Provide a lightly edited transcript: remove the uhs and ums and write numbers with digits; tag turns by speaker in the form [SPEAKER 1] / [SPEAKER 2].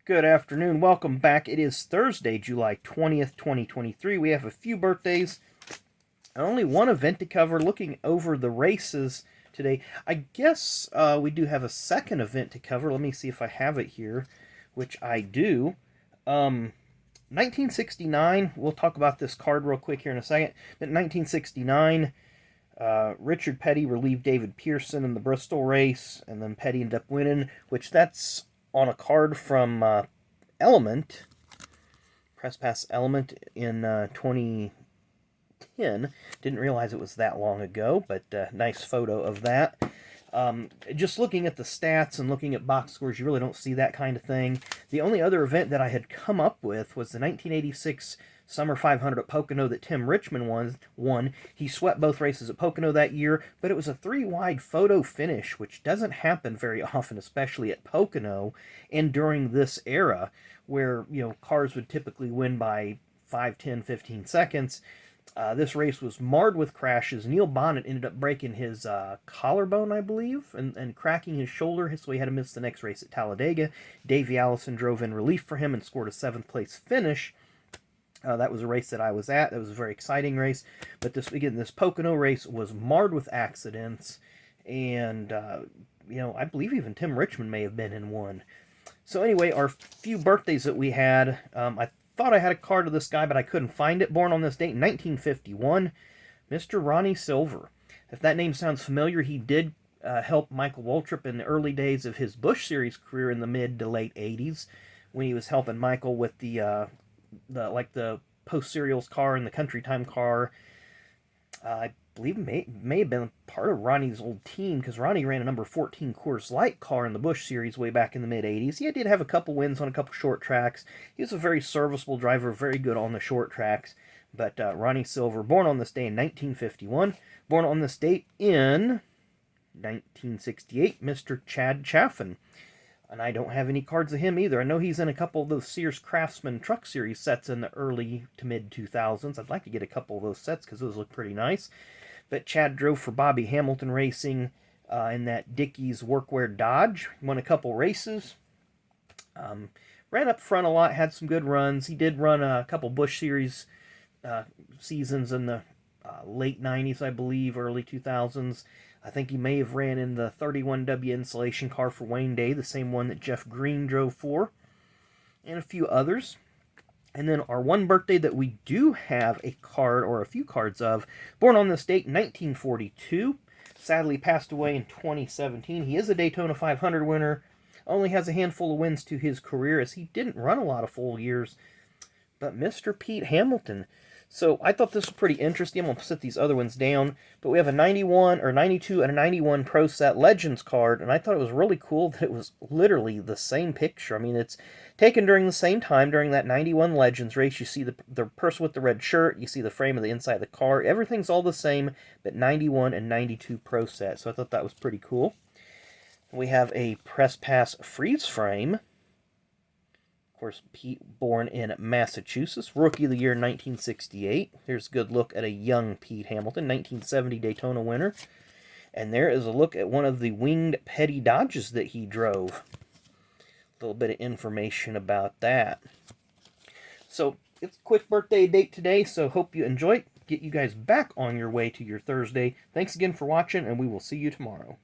[SPEAKER 1] Good afternoon. Welcome back. It is Thursday, July 20th, 2023. We have a few birthdays and only one event to cover. Looking over the races today, I guess we do have a second event to cover. Let me see if I have it here, which I do. 1969, we'll talk about this card real quick here in a second. But 1969, Richard Petty relieved David Pearson in the Bristol race, and then Petty ended up winning, which that's on a card from Element, Press Pass Element in 2010. Didn't realize it was that long ago, but nice photo of that. Just looking at the stats and looking at box scores, you really don't see that kind of thing. The only other event that I had come up with was the 1986 Summer 500 at Pocono that Tim Richmond won. He swept both races at Pocono that year, but it was a three-wide photo finish, which doesn't happen very often, especially at Pocono and during this era where, cars would typically win by 5, 10, 15 seconds. This race was marred with crashes. Neil Bonnet ended up breaking his collarbone, I believe, and cracking his shoulder, so he had to miss the next race at Talladega. Davey Allison drove in relief for him and scored a 7th-place finish. That was a race that I was at. That was a very exciting race. But this Pocono race was marred with accidents. And, I believe even Tim Richmond may have been in one. So anyway, our few birthdays that we had, I thought I had a card of this guy, but I couldn't find it. Born on this date in 1951, Mr. Ronnie Silver. If that name sounds familiar, he did help Michael Waltrip in the early days of his Busch Series career in the mid to late 80s when he was helping Michael with the post serials car and the country time car. I believe may have been part of Ronnie's old team, because Ronnie ran a number 14 Coors Light car in the Busch Series way back in the mid-'80s. He did have a couple wins on a couple short tracks. He was a very serviceable driver, very good on the short tracks. But Ronnie Silver, born on this day in 1951, born on this date in 1968, Mr. Chad Chaffin. And I don't have any cards of him either. I know he's in a couple of those Sears Craftsman Truck Series sets in the early to mid-2000s. I'd like to get a couple of those sets because those look pretty nice. But Chad drove for Bobby Hamilton Racing in that Dickies Workwear Dodge. Won a couple races. Ran up front a lot, had some good runs. He did run a couple Busch Series seasons in the late 90s, I believe, early 2000s. I think he may have ran in the 31W insulation car for Wayne Day, the same one that Jeff Green drove for, and a few others. And then our one birthday that we do have a card, or a few cards of, born on this date, 1942, sadly passed away in 2017. He is a Daytona 500 winner, only has a handful of wins to his career as he didn't run a lot of full years, but Mr. Pete Hamilton. So I thought this was pretty interesting. I'm going to set these other ones down. But we have a 91 or 92 and a 91 Pro Set Legends card. And I thought it was really cool that it was literally the same picture. I mean, it's taken during the same time, during that 91 Legends race. You see the person with the red shirt. You see the frame of the inside of the car. Everything's all the same, but 91 and 92 Pro Set. So I thought that was pretty cool. We have a Press Pass freeze frame. Of course, Pete, born in Massachusetts. Rookie of the year, 1968. Here's a good look at a young Pete Hamilton, 1970 Daytona winner. And there is a look at one of the winged Petty Dodges that he drove. A little bit of information about that. So, it's a quick birthday date today, so hope you enjoy it. Get you guys back on your way to your Thursday. Thanks again for watching, and we will see you tomorrow.